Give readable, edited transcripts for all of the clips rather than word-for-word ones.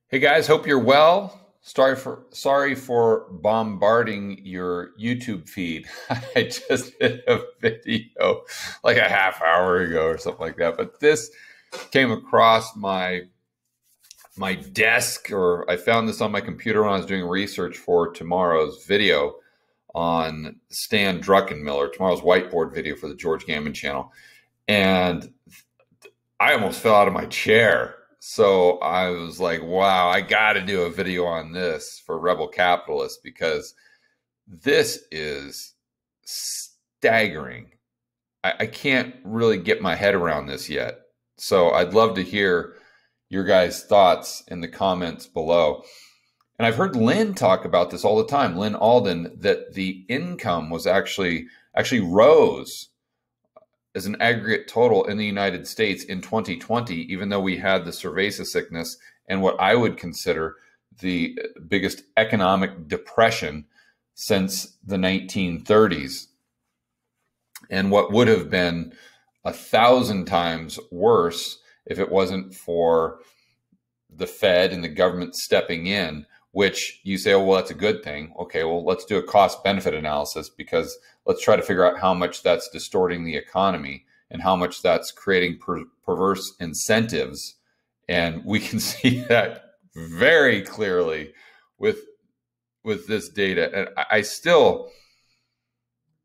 Hey guys, hope you're well. Sorry for bombarding your YouTube feed. I just did a video like a half hour ago or something like that. But this came across my desk, or I found this on my computer when I was doing research for tomorrow's video on Stan Druckenmiller, tomorrow's whiteboard video for the George Gammon channel. And I almost fell out of my chair. So I was like, wow, I got to do a video on this for Rebel Capitalists because this is staggering. I can't really get my head around this yet. So I'd love to hear your guys' thoughts in the comments below. And I've heard Lynn talk about this all the time, Lynn Alden, that the income was actually rose as an aggregate total in the United States in 2020, even though we had the cerveza sickness and what I would consider the biggest economic depression since the 1930s, and what would have been 1,000 times worse if it wasn't for the Fed and the government stepping in, which you say, oh, well, that's a good thing. Okay, well, let's do a cost benefit analysis, because let's try to figure out how much that's distorting the economy and how much that's creating perverse incentives. And we can see that very clearly with this data. And I still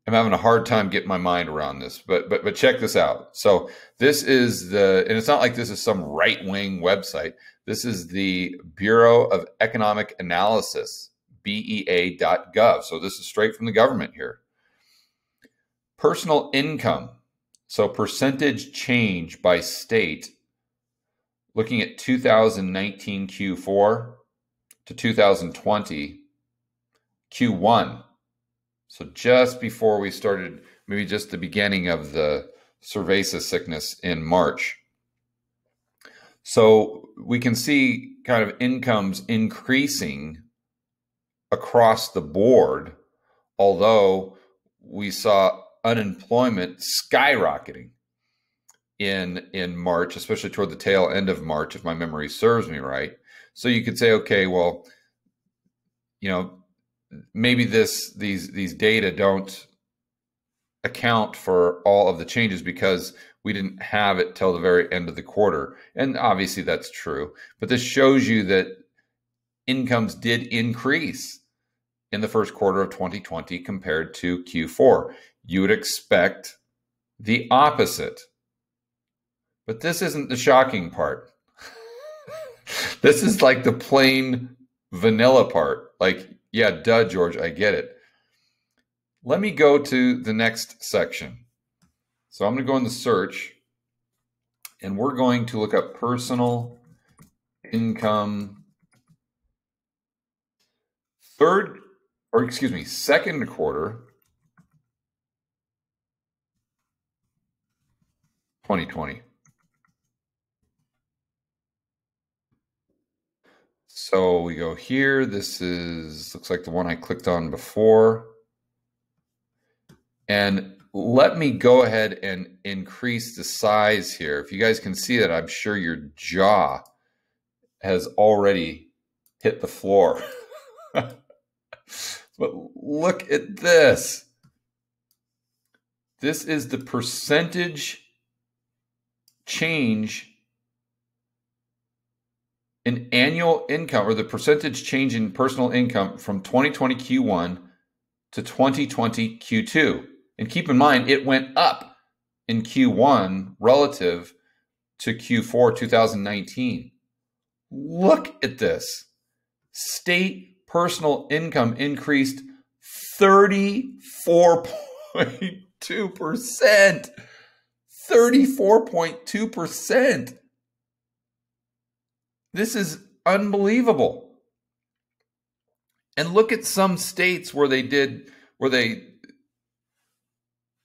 am having a hard time getting my mind around this, but check this out. So this is and it's not like this is some right-wing website. This is the Bureau of Economic Analysis, BEA.gov. So this is straight from the government here. Personal income, so percentage change by state, looking at 2019 Q4 to 2020 Q1. So just before we started, maybe just the beginning of the cerveza sickness in March. So we can see kind of incomes increasing across the board, although we saw unemployment skyrocketing in March, especially toward the tail end of March, if my memory serves me right. So you could say, okay, well, maybe these data don't account for all of the changes because we didn't have it till the very end of the quarter. And obviously that's true, but this shows you that incomes did increase in the first quarter of 2020 compared to Q4. You would expect the opposite. But this isn't the shocking part. This is like the plain vanilla part. Like, yeah, duh, George, I get it. Let me go to the next section. So I'm going to go in the search, and we're going to look up personal income second quarter 2020. So we go here. This looks like the one I clicked on before. And let me go ahead and increase the size here. If you guys can see that, I'm sure your jaw has already hit the floor. But look at this. This is the percentage change in annual income, or the percentage change in personal income from 2020 Q1 to 2020 Q2. And keep in mind, it went up in Q1 relative to Q4 2019. Look at this. State personal income increased 34.2%. 34.2%. This is unbelievable. And look at some states where they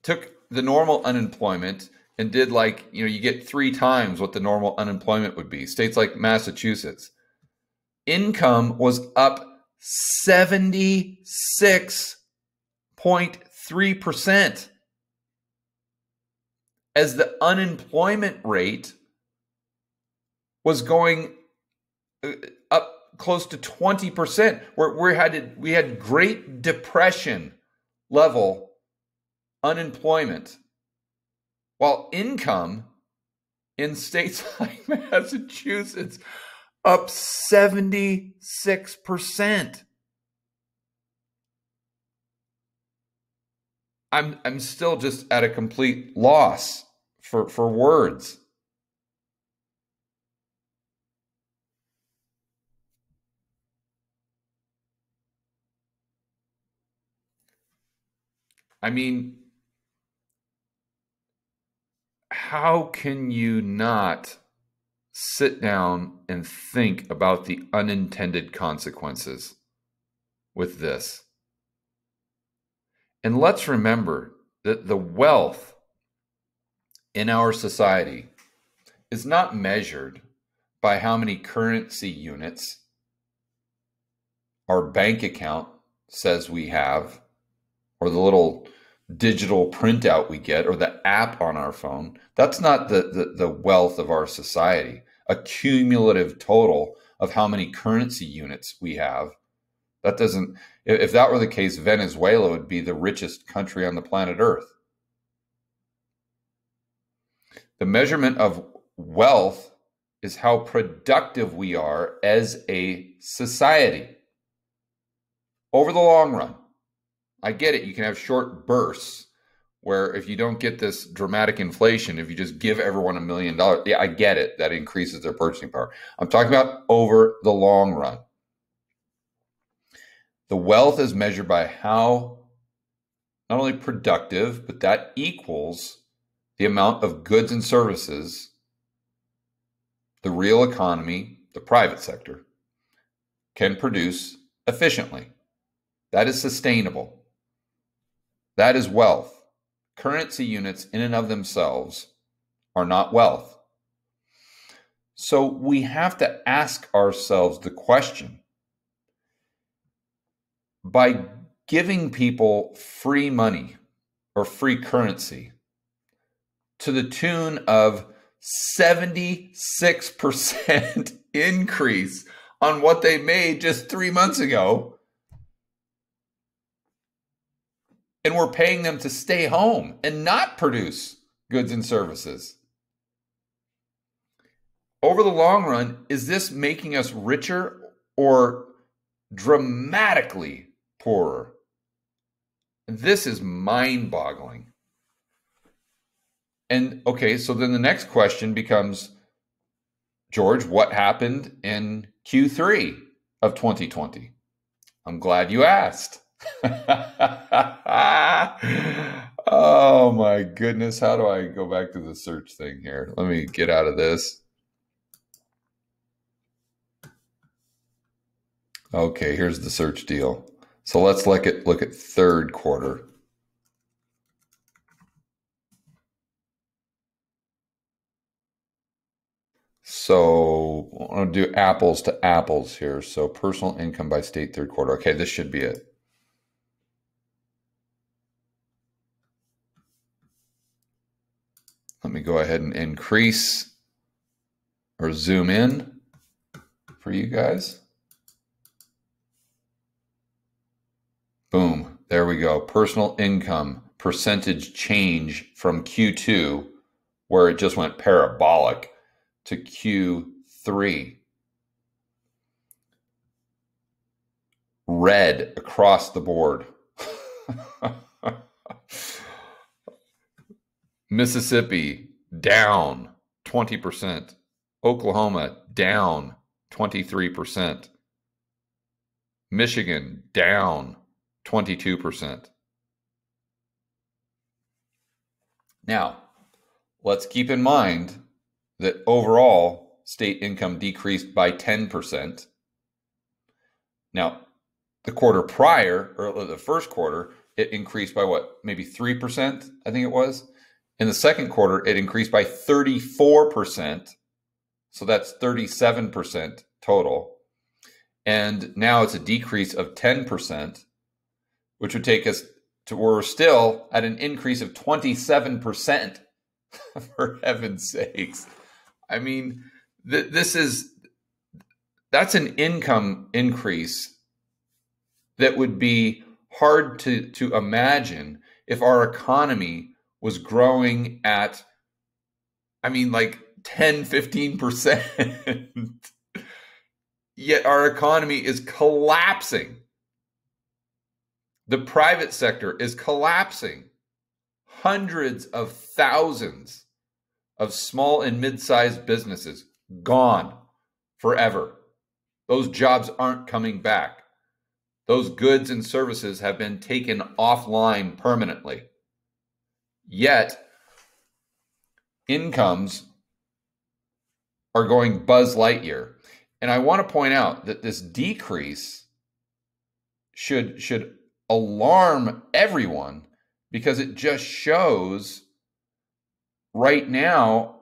took the normal unemployment and did, like, you get 3 times what the normal unemployment would be. States like Massachusetts. Income was up 76.3%. As the unemployment rate was going up close to 20%. We had Great Depression level unemployment, while income in states like Massachusetts up 76%. I'm still just at a complete loss for words. I mean, how can you not sit down and think about the unintended consequences with this? And let's remember that the wealth in our society is not measured by how many currency units our bank account says we have, or the little digital printout we get, or the app on our phone. That's not the wealth of our society, a cumulative total of how many currency units we have. That doesn't, if that were the case, Venezuela would be the richest country on the planet Earth. The measurement of wealth is how productive we are as a society over the long run. I get it. You can have short bursts where if you don't get this dramatic inflation, if you just give everyone $1 million, yeah, I get it. That increases their purchasing power. I'm talking about over the long run. The wealth is measured by how not only productive, but that equals the amount of goods and services the real economy, the private sector, can produce efficiently. That is sustainable. That is wealth. Currency units in and of themselves are not wealth. So we have to ask ourselves the question, by giving people free money or free currency to the tune of 76% increase on what they made just 3 months ago, and we're paying them to stay home and not produce goods and services. Over the long run, is this making us richer or dramatically poorer? This is mind-boggling. And okay, so then the next question becomes, George, what happened in Q3 of 2020? I'm glad you asked. Oh my goodness. How do I go back to the search thing here? Let me get out of this. Okay, here's the search deal. So let's look at third quarter. So I'm going to do apples to apples here. So personal income by state third quarter. Okay, this should be it. Let me go ahead and increase or zoom in for you guys. Boom, there we go. Personal income percentage change from Q2, where it just went parabolic, to Q3. Red across the board. Mississippi down 20%. Oklahoma down 23%. Michigan down 22%. Now, let's keep in mind that overall state income decreased by 10%. Now, the quarter prior, or the first quarter, it increased by what? Maybe 3%, I think it was. In the second quarter, it increased by 34%. So that's 37% total. And now it's a decrease of 10%, which would take us to where we're still at an increase of 27%. For heaven's sakes. I mean, this is That's an income increase that would be hard to imagine if our economy was growing at, I mean, like 10, 15%. Yet our economy is collapsing. The private sector is collapsing. Hundreds of thousands of small and mid-sized businesses gone forever. Those jobs aren't coming back. Those goods and services have been taken offline permanently. Yet, incomes are going Buzz Lightyear. And I want to point out that this decrease should alarm everyone, because it just shows right now,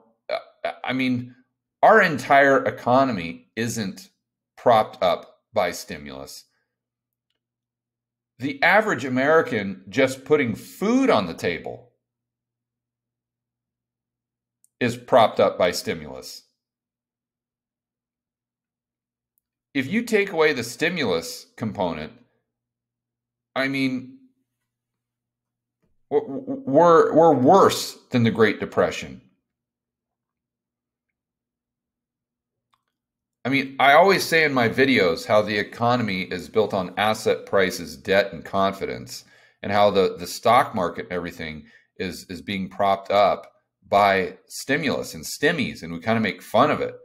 I mean, our entire economy isn't propped up by stimulus. The average American just putting food on the table is propped up by stimulus. If you take away the stimulus component, I mean, we're worse than the Great Depression. I mean, I always say in my videos how the economy is built on asset prices, debt, and confidence, and how the stock market and everything is being propped up by stimulus and stimmies, and we kind of make fun of it.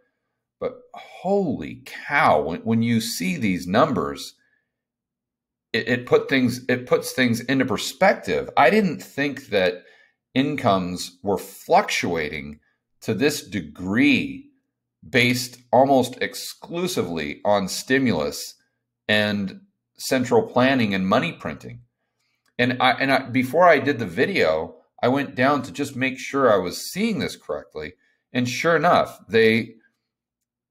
But holy cow, when you see these numbers, it puts things into perspective. I didn't think that incomes were fluctuating to this degree based almost exclusively on stimulus and central planning and money printing. And I before I did the video, I went down to just make sure I was seeing this correctly. And sure enough, the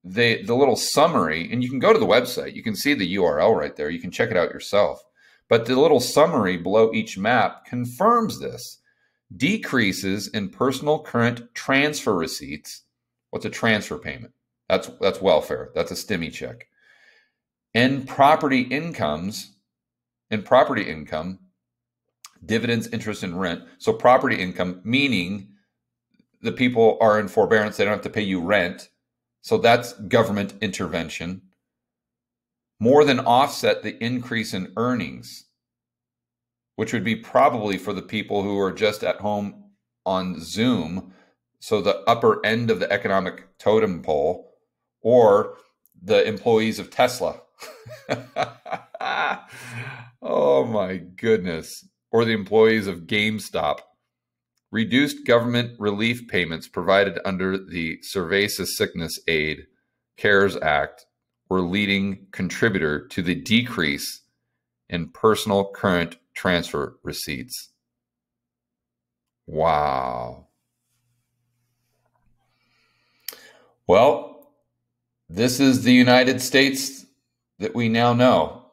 little summary, and you can go to the website, you can see the URL right there, you can check it out yourself. But the little summary below each map confirms this. Decreases in personal current transfer receipts. What's a transfer payment? That's welfare. That's a stimmy check. And property income, dividends, interest, and rent. So property income, meaning the people are in forbearance, they don't have to pay you rent. So that's government intervention. More than offset the increase in earnings, which would be probably for the people who are just at home on Zoom. So the upper end of the economic totem pole, or the employees of Tesla. Oh my goodness. Or the employees of GameStop. Reduced government relief payments provided under the Cerveza Sickness Aid CARES Act were leading contributor to the decrease in personal current transfer receipts. Wow. Well, this is the United States that we now know.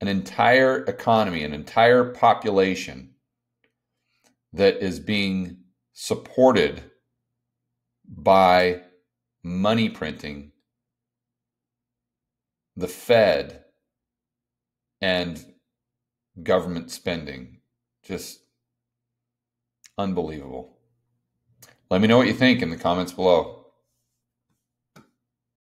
An entire economy, an entire population that is being supported by money printing, the Fed, and government spending. Just unbelievable. Let me know what you think in the comments below.